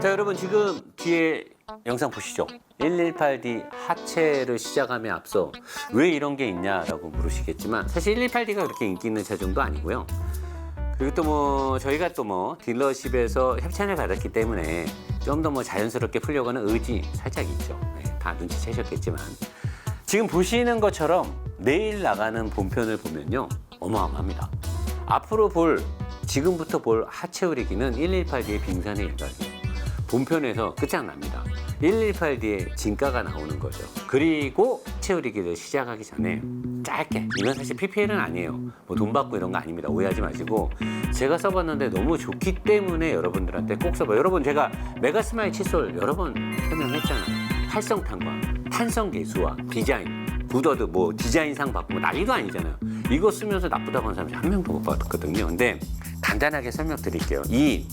자, 여러분 지금 뒤에 영상 보시죠. 118D 하체를 시작함에 앞서 왜 이런 게 있냐라고 물으시겠지만 사실 118D가 그렇게 인기 있는 차종도 아니고요. 그리고 또 뭐 저희가 또 뭐 딜러십에서 협찬을 받았기 때문에 좀 더 뭐 자연스럽게 풀려고 하는 의지 살짝 있죠. 네, 다 눈치채셨겠지만 지금 보시는 것처럼 내일 나가는 본편을 보면요, 어마어마합니다. 앞으로 지금부터 볼 하체 오리기는 118D의 빙산의 일각이에요. 본편에서 끝장납니다. 118D의 진가가 나오는 거죠. 그리고 하체 오리기를 시작하기 전에 짧게, 이건 사실 PPL은 아니에요. 뭐 돈 받고 이런 거 아닙니다. 오해하지 마시고, 제가 써봤는데 너무 좋기 때문에 여러분들한테 꼭 써봐요. 여러분, 제가 메가스마일 칫솔 여러 번 설명했잖아요. 활성탄과 탄성 개수와 디자인, 구더드 뭐 디자인상 받고 뭐 난리도 아니잖아요. 이거 쓰면서 나쁘다고 하는 사람이 한 명도 못 봤거든요. 근데 간단하게 설명드릴게요. 이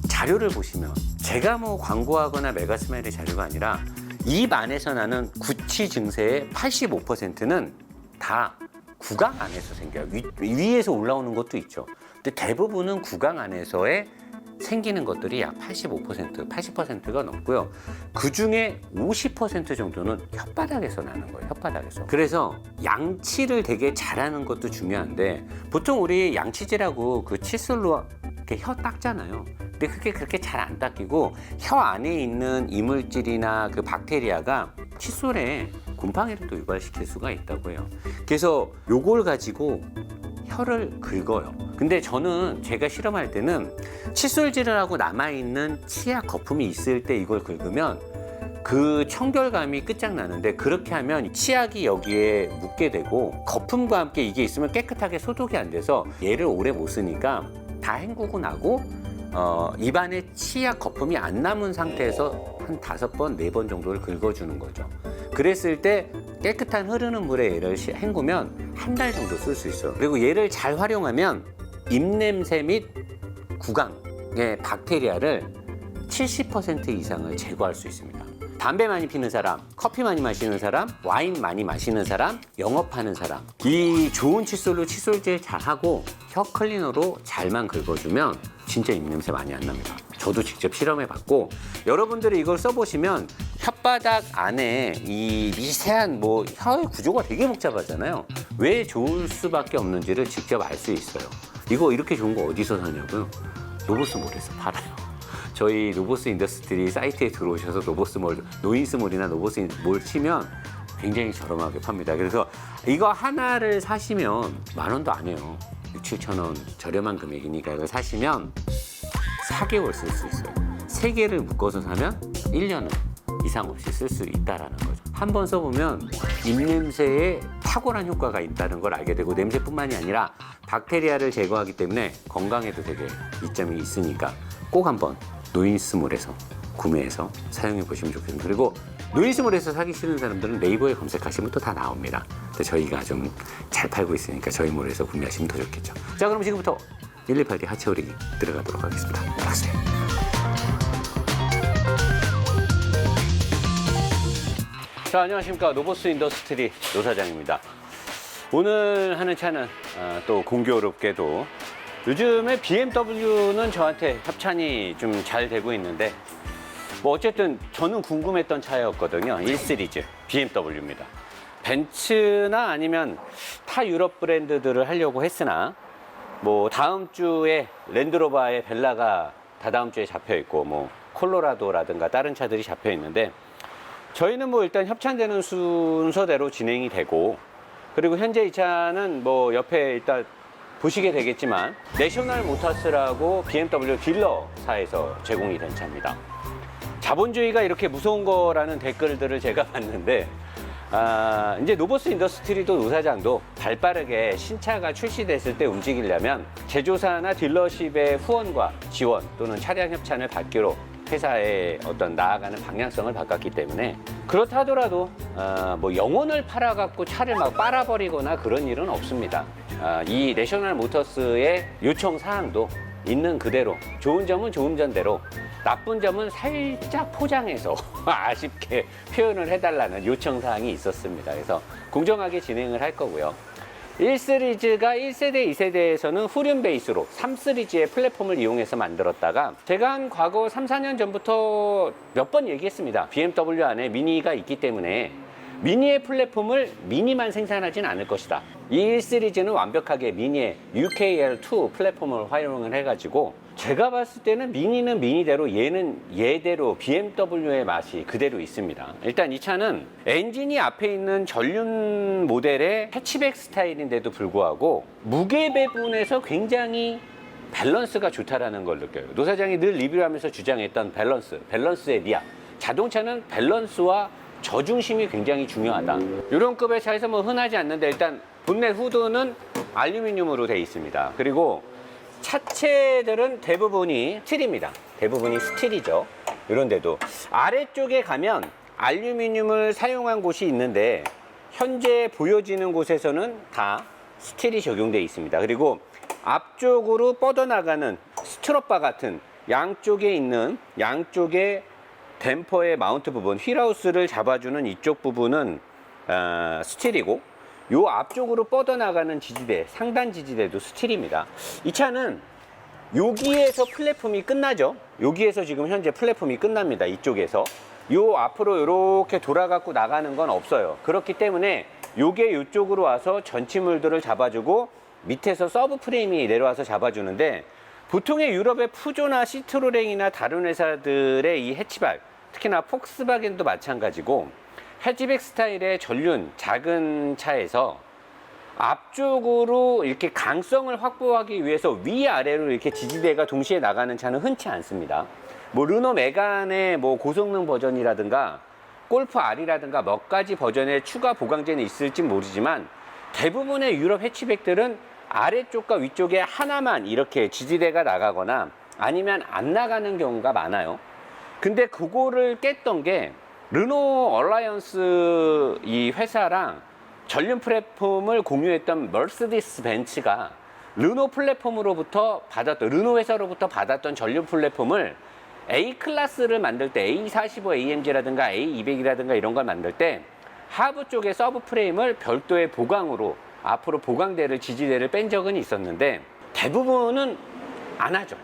자료를 보시면 제가 뭐 광고하거나 메가스마일의 자료가 아니라 입 안에서 나는 구취 증세의 85%는 다 구강 안에서 생겨요. 위에서 올라오는 것도 있죠. 근데 대부분은 구강 안에서의 생기는 것들이 약 85%, 80%가 넘고요. 그 중에 50% 정도는 혓바닥에서 나는 거예요. 혓바닥에서. 그래서 양치를 되게 잘하는 것도 중요한데, 보통 우리 양치질하고 그 칫솔로 이렇게 혀 닦잖아요. 근데 그게 그렇게 잘 안 닦이고 혀 안에 있는 이물질이나 그 박테리아가 칫솔에 곰팡이를 또 유발시킬 수가 있다고 해요. 그래서 요걸 가지고 혀를 긁어요. 근데 저는 제가 실험할 때는 칫솔질을 하고 남아있는 치약 거품이 있을 때 이걸 긁으면 그 청결감이 끝장나는데, 그렇게 하면 치약이 여기에 묻게 되고 거품과 함께 이게 있으면 깨끗하게 소독이 안 돼서 얘를 오래 못 쓰니까 다 헹구고 나고 입안에 치약 거품이 안 남은 상태에서 한 5번, 4번 정도를 긁어주는 거죠. 그랬을 때 깨끗한 흐르는 물에 얘를 헹구면 한 달 정도 쓸 수 있어요. 그리고 얘를 잘 활용하면 입냄새 및 구강의 박테리아를 70% 이상을 제거할 수 있습니다. 담배 많이 피는 사람, 커피 많이 마시는 사람, 와인 많이 마시는 사람, 영업하는 사람, 이 좋은 칫솔로 칫솔질 잘하고 혀 클리너로 잘만 긁어주면 진짜 입냄새 많이 안 납니다. 저도 직접 실험해봤고, 여러분들이 이걸 써보시면 혓바닥 안에 이 미세한 뭐 혀의 구조가 되게 복잡하잖아요. 왜 좋을 수밖에 없는지를 직접 알 수 있어요. 이거 이렇게 좋은 거 어디서 사냐고요? 로보스몰에서 팔아요. 저희 로보스 인더스트리 사이트에 들어오셔서 로보스몰, 노인스몰이나 로보스몰 치면 굉장히 저렴하게 팝니다. 그래서 이거 하나를 사시면 10,000원도 안 해요. 6,000~7,000원 저렴한 금액이니까 이걸 사시면 4개월 쓸 수 있어요. 3개를 묶어서 사면 1년은 이상 없이 쓸 수 있다라는 거죠. 한번 써보면 입냄새에 탁월한 효과가 있다는 걸 알게 되고, 냄새뿐만이 아니라 박테리아를 제거하기 때문에 건강에도 되게 이점이 있으니까 꼭 한번 노인스몰에서 구매해서 사용해 보시면 좋겠습니다. 그리고 노인스몰에서 사기 싫은 사람들은 네이버에 검색하시면 또 다 나옵니다. 근데 저희가 좀 잘 팔고 있으니까 저희 몰에서 구매하시면 더 좋겠죠. 자, 그럼 지금부터 118D 하체 오리기 들어가도록 하겠습니다. 박수요. 자, 안녕하십니까. 로보스 인더스트리 노 사장입니다. 오늘 하는 차는 또 공교롭게도 요즘에 BMW는 저한테 협찬이 좀 잘 되고 있는데, 뭐 어쨌든 저는 궁금했던 차였거든요. 1 시리즈 BMW입니다. 벤츠나 아니면 타 유럽 브랜드들을 하려고 했으나, 뭐 다음 주에 랜드로버의 벨라가 다다음 주에 잡혀 있고, 뭐 콜로라도라든가 다른 차들이 잡혀 있는데, 저희는 뭐 일단 협찬되는 순서대로 진행이 되고, 그리고 현재 이 차는 뭐 옆에 일단 보시게 되겠지만 내셔널 모터스라고 BMW 딜러사에서 제공이 된 차입니다. 자본주의가 이렇게 무서운 거라는 댓글들을 제가 봤는데, 이제 로보스 인더스트리도 노사장도 발빠르게 신차가 출시됐을 때 움직이려면 제조사나 딜러십의 후원과 지원 또는 차량 협찬을 받기로 회사의 어떤 나아가는 방향성을 바꿨기 때문에, 그렇다 하더라도 뭐 영혼을 팔아갖고 차를 막 빨아버리거나 그런 일은 없습니다. 이 내셔널 모터스의 요청 사항도 있는 그대로, 좋은 점은 좋은 점대로, 나쁜 점은 살짝 포장해서 아쉽게 표현을 해달라는 요청 사항이 있었습니다. 그래서 공정하게 진행을 할 거고요. 1시리즈가 1세대, 2세대에서는 후륜 베이스로 3시리즈의 플랫폼을 이용해서 만들었다가 제가 한 과거 3, 4년 전부터 몇 번 얘기했습니다. BMW 안에 미니가 있기 때문에 미니의 플랫폼을 미니만 생산하진 않을 것이다. 이 1시리즈는 완벽하게 미니의 UKL2 플랫폼을 활용을 해가지고 제가 봤을 때는 미니는 미니대로 얘는 얘대로 BMW의 맛이 그대로 있습니다. 일단 이 차는 엔진이 앞에 있는 전륜 모델의 해치백 스타일인데도 불구하고 무게 배분에서 굉장히 밸런스가 좋다라는 걸 느껴요. 노 사장이 늘 리뷰를 하면서 주장했던 밸런스의 미학. 자동차는 밸런스와 저중심이 굉장히 중요하다. 이런 급의 차에서 뭐 흔하지 않는데 일단 본넷 후드는 알루미늄으로 되어 있습니다. 그리고 차체들은 대부분이 스틸입니다. 대부분이 스틸이죠. 이런 데도 아래쪽에 가면 알루미늄을 사용한 곳이 있는데 현재 보여지는 곳에서는 다 스틸이 적용되어 있습니다. 그리고 앞쪽으로 뻗어나가는 스트럿바 같은 양쪽에 있는 양쪽에 댐퍼의 마운트 부분, 휠하우스를 잡아주는 이쪽 부분은 스틸이고 요 앞쪽으로 뻗어나가는 지지대, 상단 지지대도 스틸입니다. 이 차는 여기에서 플랫폼이 끝나죠. 여기에서 지금 현재 플랫폼이 끝납니다. 이쪽에서 요 앞으로 이렇게 돌아갖고 나가는 건 없어요. 그렇기 때문에 요게 이쪽으로 와서 전치물들을 잡아주고 밑에서 서브 프레임이 내려와서 잡아주는데 보통의 유럽의 푸조나 시트로랭이나 다른 회사들의 이 해치백, 특히나 폭스바겐도 마찬가지고 해치백 스타일의 전륜 작은 차에서 앞쪽으로 이렇게 강성을 확보하기 위해서 위아래로 이렇게 지지대가 동시에 나가는 차는 흔치 않습니다. 뭐 르노 메간의 뭐 고성능 버전이라든가 골프 R이라든가 몇 가지 버전의 추가 보강제는 있을지 모르지만 대부분의 유럽 해치백들은 아래쪽과 위쪽에 하나만 이렇게 지지대가 나가거나 아니면 안 나가는 경우가 많아요. 근데 그거를 깼던 게 르노 얼라이언스 이 회사랑 전륜 플랫폼을 공유했던 머세디스 벤츠가 르노 플랫폼으로부터 받았던, 르노 회사로부터 받았던 전륜 플랫폼을 A 클래스를 만들 때 A45 AMG라든가 A200이라든가 이런 걸 만들 때 하부 쪽에 서브 프레임을 별도의 보강으로 앞으로 보강대를 지지대를 뺀 적은 있었는데 대부분은 안 하죠.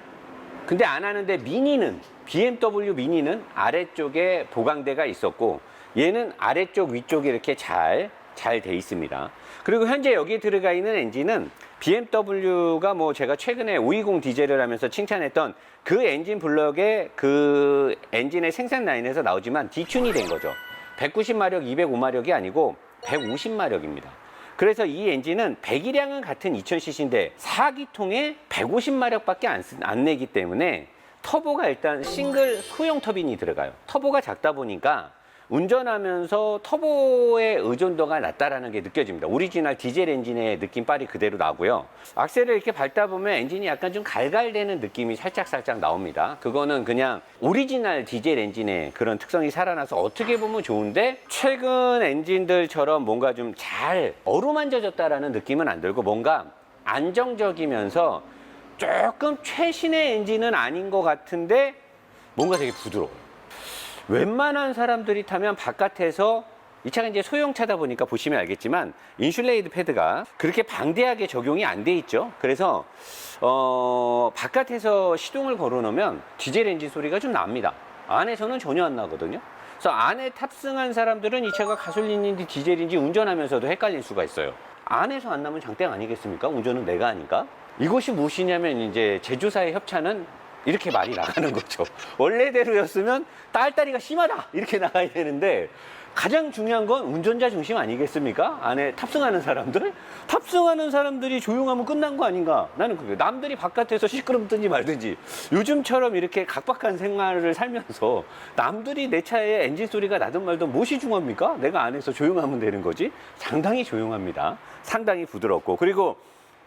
근데 안 하는데 미니는 BMW 미니는 아래쪽에 보강대가 있었고 얘는 아래쪽 위쪽에 이렇게 잘 돼 있습니다. 그리고 현재 여기에 들어가 있는 엔진은 BMW가 뭐 제가 최근에 520 디젤을 하면서 칭찬했던 그 엔진 블럭의 그 엔진의 생산 라인에서 나오지만 디튠이 된 거죠. 190마력, 205마력이 아니고 150마력입니다. 그래서 이 엔진은 배기량은 같은 2000cc인데 4기통에 150마력밖에 안 내기 때문에 터보가 일단 싱글 소형 터빈이 들어가요. 터보가 작다 보니까 운전하면서 터보의 의존도가 낮다라는 게 느껴집니다. 오리지널 디젤 엔진의 느낌빨이 그대로 나고요. 악셀을 이렇게 밟다 보면 엔진이 약간 좀 갈갈대는 느낌이 살짝 나옵니다. 그거는 그냥 오리지널 디젤 엔진의 그런 특성이 살아나서 어떻게 보면 좋은데 최근 엔진들처럼 뭔가 좀 잘 어루만져졌다라는 느낌은 안 들고 뭔가 안정적이면서 조금 최신의 엔진은 아닌 것 같은데 뭔가 되게 부드러워요. 웬만한 사람들이 타면 바깥에서 이 차가 이제 소형차다 보니까 보시면 알겠지만 인슐레이드 패드가 그렇게 방대하게 적용이 안 돼 있죠. 그래서 바깥에서 시동을 걸어 놓으면 디젤 엔진 소리가 좀 납니다. 안에서는 전혀 안 나거든요. 그래서 안에 탑승한 사람들은 이 차가 가솔린인지 디젤인지 운전하면서도 헷갈릴 수가 있어요. 안에서 안 나면 장땡 아니겠습니까? 운전은 내가 하니까. 이것이 무엇이냐면 이제 제조사의 협찬은 이렇게 말이 나가는 거죠. 원래대로였으면 딸딸이가 심하다 이렇게 나가야 되는데 가장 중요한 건 운전자 중심 아니겠습니까? 안에 탑승하는 사람들이 조용하면 끝난 거 아닌가? 나는 그게 남들이 바깥에서 시끄럽든지 말든지 요즘처럼 이렇게 각박한 생활을 살면서 남들이 내 차에 엔진 소리가 나든 말든 무엇이 중요합니까? 내가 안에서 조용하면 되는 거지. 상당히 조용합니다. 상당히 부드럽고 그리고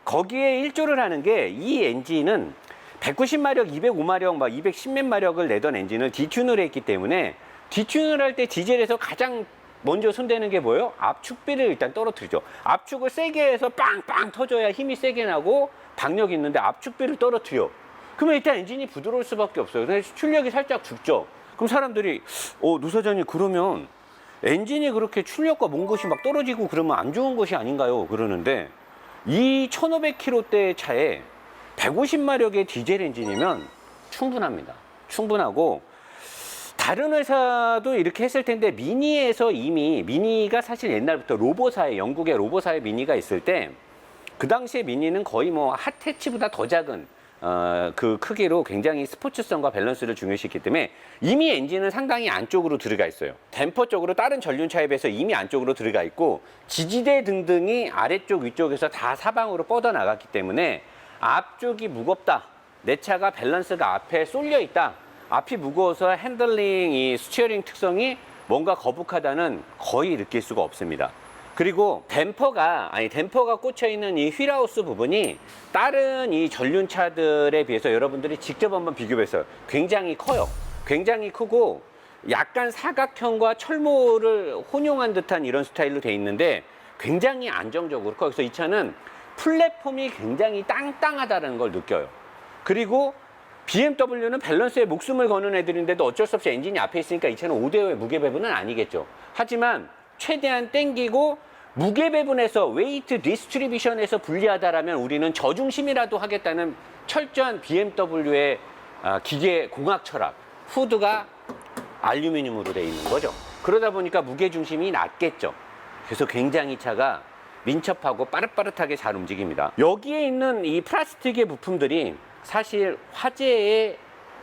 거기에 일조를 하는 게 이 엔진은 190마력, 205마력, 막 210몇 마력을 내던 엔진을 디튠을 했기 때문에 디튠을 할 때 디젤에서 가장 먼저 손대는 게 뭐예요? 압축비를 일단 떨어뜨리죠. 압축을 세게 해서 빵빵 터져야 힘이 세게 나고 박력이 있는데 압축비를 떨어뜨려. 그러면 일단 엔진이 부드러울 수밖에 없어요. 그래서 출력이 살짝 죽죠. 그럼 사람들이 노 사장님 그러면 엔진이 그렇게 출력과 뭔 것이 막 떨어지고 그러면 안 좋은 것이 아닌가요? 그러는데 이 1500km대 차에 150마력의 디젤 엔진이면 충분합니다. 충분하고 다른 회사도 이렇게 했을 텐데 미니에서 이미 미니가 사실 옛날부터 로보사에 영국의 로보사에 미니가 있을 때 그 당시에 미니는 거의 뭐 핫해치보다 더 작은 그 크기로 굉장히 스포츠성과 밸런스를 중요시했기 때문에 이미 엔진은 상당히 안쪽으로 들어가 있어요. 댐퍼 쪽으로 다른 전륜차에 비해서 이미 안쪽으로 들어가 있고 지지대 등등이 아래쪽 위쪽에서 다 사방으로 뻗어 나갔기 때문에 앞쪽이 무겁다. 내 차가 밸런스가 앞에 쏠려 있다. 앞이 무거워서 핸들링, 이 스티어링 특성이 뭔가 거북하다는 거의 느낄 수가 없습니다. 그리고 댐퍼가 꽂혀 있는 이 휠하우스 부분이 다른 이 전륜차들에 비해서 여러분들이 직접 한번 비교해서 굉장히 커요. 굉장히 크고 약간 사각형과 철모를 혼용한 듯한 이런 스타일로 돼 있는데 굉장히 안정적으로 커요. 그래서 이 차는 플랫폼이 굉장히 땅땅하다는 걸 느껴요. 그리고 BMW는 밸런스에 목숨을 거는 애들인데도 어쩔 수 없이 엔진이 앞에 있으니까 이 차는 5대5의 무게 배분은 아니겠죠. 하지만 최대한 땡기고 무게 배분에서 웨이트 디스트리뷰션에서 불리하다라면 우리는 저중심이라도 하겠다는 철저한 BMW의 기계 공학 철학. 후드가 알루미늄으로 되어 있는 거죠. 그러다 보니까 무게 중심이 낮겠죠. 그래서 굉장히 차가 민첩하고 빠릇빠릇하게 잘 움직입니다. 여기에 있는 이 플라스틱의 부품들이 사실 화재의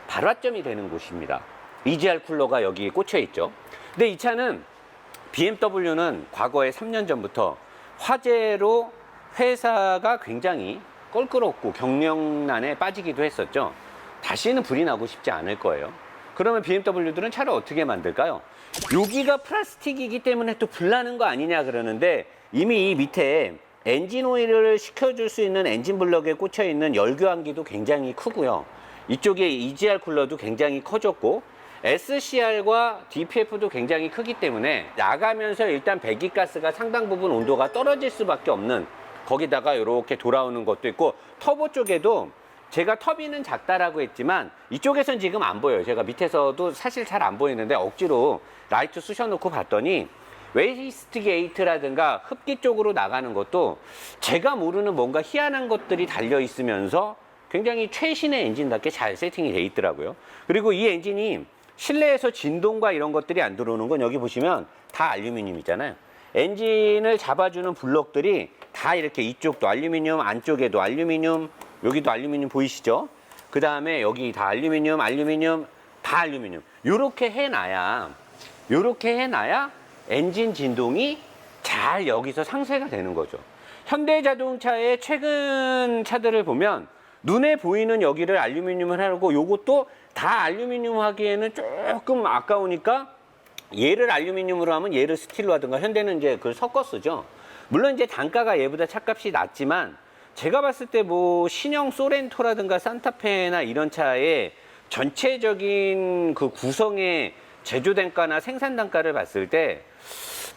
발화점이 되는 곳입니다. EGR 쿨러가 여기에 꽂혀 있죠. 근데 이 차는 BMW는 과거에 3년 전부터 화재로 회사가 굉장히 껄끄럽고 경영난에 빠지기도 했었죠. 다시는 불이 나고 싶지 않을 거예요. 그러면 BMW들은 차를 어떻게 만들까요? 여기가 플라스틱이기 때문에 또 불나는 거 아니냐 그러는데 이미 이 밑에 엔진 오일을 식혀줄 수 있는 엔진 블럭에 꽂혀 있는 열교환기도 굉장히 크고요. 이쪽에 EGR 쿨러도 굉장히 커졌고 SCR과 DPF도 굉장히 크기 때문에 나가면서 일단 배기가스가 상당 부분 온도가 떨어질 수밖에 없는, 거기다가 이렇게 돌아오는 것도 있고 터보 쪽에도 제가 터빈은 작다라고 했지만 이쪽에선 지금 안 보여요. 제가 밑에서도 사실 잘 안 보이는데 억지로 라이트 쑤셔놓고 봤더니 웨이스트 게이트라든가 흡기 쪽으로 나가는 것도 제가 모르는 뭔가 희한한 것들이 달려 있으면서 굉장히 최신의 엔진답게 잘 세팅이 돼 있더라고요. 그리고 이 엔진이 실내에서 진동과 이런 것들이 안 들어오는 건 여기 보시면 다 알루미늄이잖아요. 엔진을 잡아주는 블럭들이 다 이렇게 이쪽도 알루미늄, 안쪽에도 알루미늄, 여기도 알루미늄 보이시죠? 그 다음에 여기 다 알루미늄, 다 알루미늄. 요렇게 해놔야 엔진 진동이 잘 여기서 상쇄가 되는 거죠. 현대자동차의 최근 차들을 보면 눈에 보이는 여기를 알루미늄을 하고 요것도 다 알루미늄 하기에는 조금 아까우니까 얘를 알루미늄으로 하면 얘를 스틸로 하든가, 현대는 이제 그걸 섞어 쓰죠. 물론 이제 단가가 얘보다 차값이 낮지만 제가 봤을 때 뭐 신형 소렌토라든가 산타페나 이런 차의 전체적인 그 구성의 제조 단가나 생산 단가를 봤을 때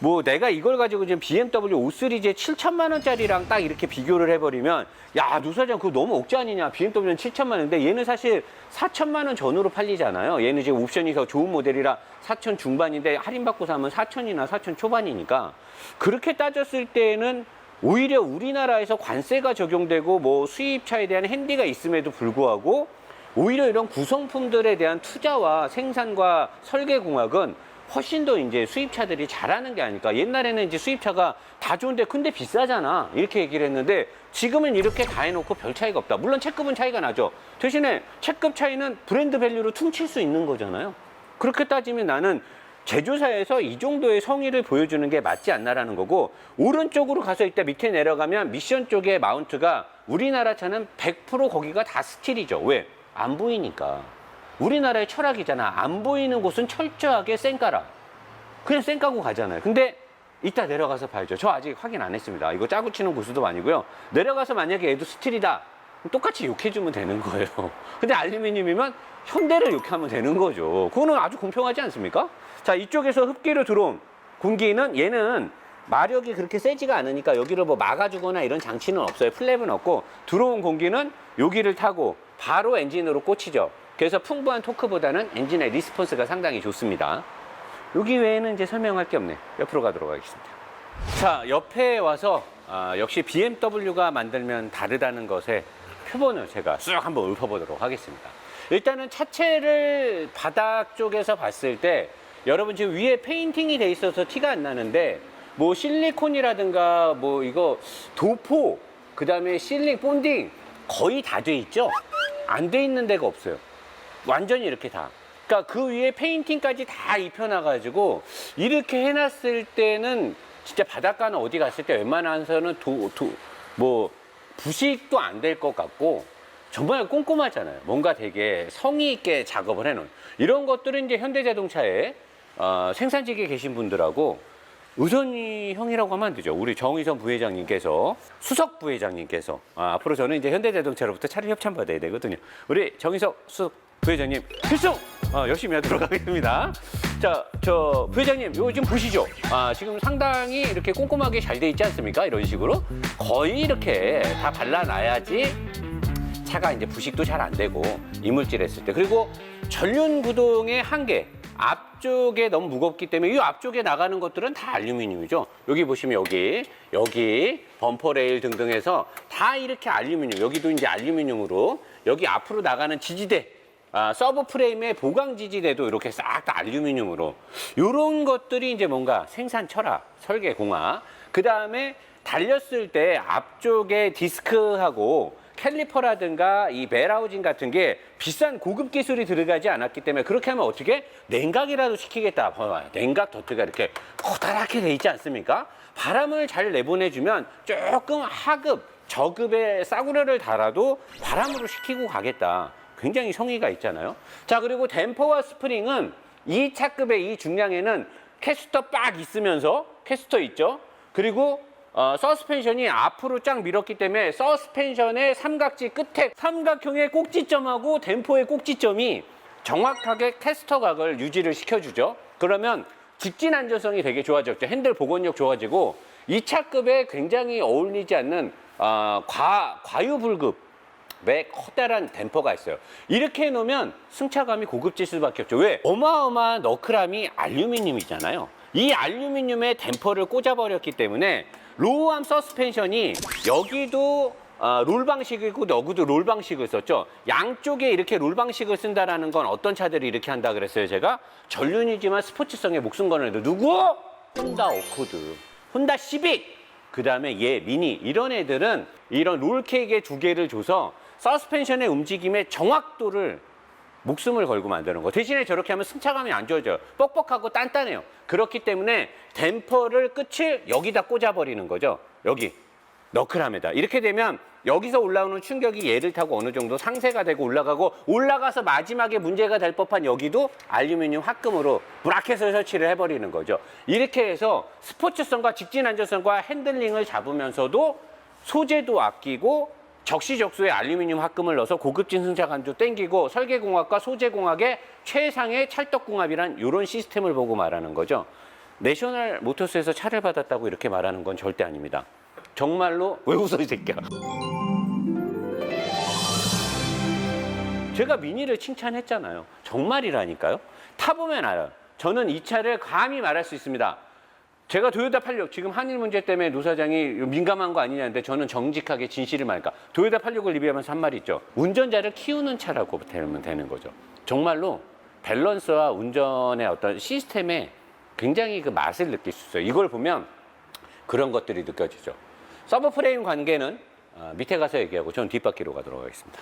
뭐 내가 이걸 가지고 지금 BMW 5 시리즈의 7천만 원짜리랑 딱 이렇게 비교를 해버리면 야, 노사장 그거 너무 억지 아니냐. BMW는 7천만 원인데 얘는 사실 4천만 원 전후로 팔리잖아요. 얘는 지금 옵션이 더 좋은 모델이라 4천 중반인데 할인받고 사면 4천이나 4천 초반이니까 그렇게 따졌을 때는 오히려 우리나라에서 관세가 적용되고 뭐 수입차에 대한 핸디가 있음에도 불구하고 오히려 이런 구성품들에 대한 투자와 생산과 설계 공학은 훨씬 더 이제 수입차들이 잘하는 게 아닐까. 옛날에는 이제 수입차가 다 좋은데 근데 비싸잖아 이렇게 얘기를 했는데 지금은 이렇게 다 해놓고 별 차이가 없다. 물론 체급은 차이가 나죠. 대신에 체급 차이는 브랜드 밸류로 퉁칠 수 있는 거잖아요. 그렇게 따지면 나는 제조사에서 이 정도의 성의를 보여주는 게 맞지 않나라는 거고, 오른쪽으로 가서 이따 밑에 내려가면 미션 쪽에 마운트가 우리나라 차는 100% 거기가 다 스틸이죠. 왜? 안 보이니까. 우리나라의 철학이잖아. 안 보이는 곳은 철저하게 쌩까라. 그냥 쌩까고 가잖아요. 근데 이따 내려가서 봐야죠. 저 아직 확인 안 했습니다. 이거 짜고 치는 고수도 아니고요. 내려가서 만약에 얘도 스틸이다. 똑같이 욕해주면 되는 거예요. 근데 알루미늄이면 현대를 욕하면 되는 거죠. 그거는 아주 공평하지 않습니까? 자, 이쪽에서 흡기로 들어온 공기는 얘는 마력이 그렇게 세지가 않으니까 여기를 뭐 막아주거나 이런 장치는 없어요. 플랩은 없고 들어온 공기는 여기를 타고 바로 엔진으로 꽂히죠. 그래서 풍부한 토크보다는 엔진의 리스폰스가 상당히 좋습니다. 여기 외에는 이제 설명할 게 없네. 옆으로 가도록 하겠습니다. 자, 옆에 와서 역시 BMW가 만들면 다르다는 것에 표본을 제가 쑥 한번 읊어보도록 하겠습니다. 일단은 차체를 바닥 쪽에서 봤을 때 여러분 지금 위에 페인팅이 돼 있어서 티가 안 나는데 뭐 실리콘이라든가 뭐 이거 도포 그 다음에 실링 본딩 거의 다 돼 있죠. 안 돼 있는 데가 없어요. 완전히 이렇게 다. 그러니까 그 위에 페인팅까지 다 입혀놔가지고 이렇게 해놨을 때는 진짜 바닷가는 어디 갔을 때 웬만해서는 뭐 부식도 안 될 것 같고 정말 꼼꼼하잖아요. 뭔가 되게 성의 있게 작업을 해놓은 이런 것들은 이제 현대자동차에 생산직에 계신 분들하고 의선이 형이라고 하면 안 되죠. 우리 정의선 부회장님께서 수석 부회장님께서 앞으로 저는 이제 현대자동차로부터 차를 협찬받아야 되거든요. 우리 정의석 수석 부회장님 필승 열심히 하도록 하겠습니다. 자, 저 부회장님 이거 좀 보시죠. 지금 상당히 이렇게 꼼꼼하게 잘 돼 있지 않습니까? 이런 식으로 거의 이렇게 다 발라놔야지 차가 이제 부식도 잘 안 되고 이물질 했을 때. 그리고 전륜 구동의 한계. 앞쪽에 너무 무겁기 때문에 이 앞쪽에 나가는 것들은 다 알루미늄이죠. 여기 보시면 여기 범퍼 레일 등등 해서 다 이렇게 알루미늄. 여기도 이제 알루미늄으로 여기 앞으로 나가는 지지대. 서브 프레임의 보강 지지대도 이렇게 싹 다 알루미늄으로. 이런 것들이 이제 뭔가 생산 철학, 설계 공학. 그 다음에 달렸을 때 앞쪽에 디스크하고 캘리퍼라든가 이 벨하우징 같은 게 비싼 고급 기술이 들어가지 않았기 때문에 그렇게 하면 어떻게 냉각이라도 시키겠다. 봐봐요. 냉각 덕트가 이렇게 커다랗게 돼 있지 않습니까? 바람을 잘 내보내주면 조금 하급, 저급의 싸구려를 달아도 바람으로 식히고 가겠다. 굉장히 성의가 있잖아요. 자, 그리고 댐퍼와 스프링은 이 차급의 이 중량에는 캐스터 빡 있으면서 캐스터 있죠. 그리고 서스펜션이 앞으로 쫙 밀었기 때문에 서스펜션의 삼각지 끝에 삼각형의 꼭지점하고 댐퍼의 꼭지점이 정확하게 캐스터 각을 유지를 시켜주죠. 그러면 직진 안전성이 되게 좋아졌죠. 핸들 복원력 좋아지고 이 차급에 굉장히 어울리지 않는 과유불급의 커다란 댐퍼가 있어요. 이렇게 해놓으면 승차감이 고급질 수밖에 없죠. 왜? 어마어마한 너클함이 알루미늄이잖아요. 이 알루미늄에 댐퍼를 꽂아버렸기 때문에 로우암 서스펜션이 여기도 롤 방식이고 여기도 롤 방식을 썼죠. 양쪽에 이렇게 롤 방식을 쓴다라는 건 어떤 차들이 이렇게 한다 그랬어요. 제가 전륜이지만 스포츠성에 목숨 거는 애들 누구? 혼다 어코드, 혼다 시빅, 그 다음에 미니 이런 애들은 이런 롤 케이크 두 개를 줘서 서스펜션의 움직임의 정확도를 목숨을 걸고 만드는 거. 대신에 저렇게 하면 승차감이 안 좋아져요. 뻑뻑하고 단단해요. 그렇기 때문에 댐퍼를 끝을 여기다 꽂아버리는 거죠. 여기 너클함에다. 이렇게 되면 여기서 올라오는 충격이 얘를 타고 어느 정도 상쇄가 되고 올라가고 올라가서 마지막에 문제가 될 법한 여기도 알루미늄 합금으로 브라켓을 설치를 해버리는 거죠. 이렇게 해서 스포츠성과 직진 안전성과 핸들링을 잡으면서도 소재도 아끼고 적시적소에 알루미늄 합금을 넣어서 고급진 승차감도 땡기고 설계공학과 소재공학의 최상의 찰떡궁합이란 이런 시스템을 보고 말하는 거죠. 내셔널 모터스에서 차를 받았다고 이렇게 말하는 건 절대 아닙니다. 정말로 왜 웃어 이 새끼야. 제가 미니를 칭찬했잖아요. 정말이라니까요. 타보면 알아요. 저는 이 차를 감히 말할 수 있습니다. 제가 도요타 86, 지금 한일 문제 때문에 노 사장이 민감한 거 아니냐는데 저는 정직하게 진실을 말할까. 도요타 86을 리뷰하면서 한 말이 있죠. 운전자를 키우는 차라고 되면 되는 거죠. 정말로 밸런스와 운전의 어떤 시스템에 굉장히 그 맛을 느낄 수 있어요. 이걸 보면 그런 것들이 느껴지죠. 서브프레임 관계는 밑에 가서 얘기하고 저는 뒷바퀴로 가도록 하겠습니다.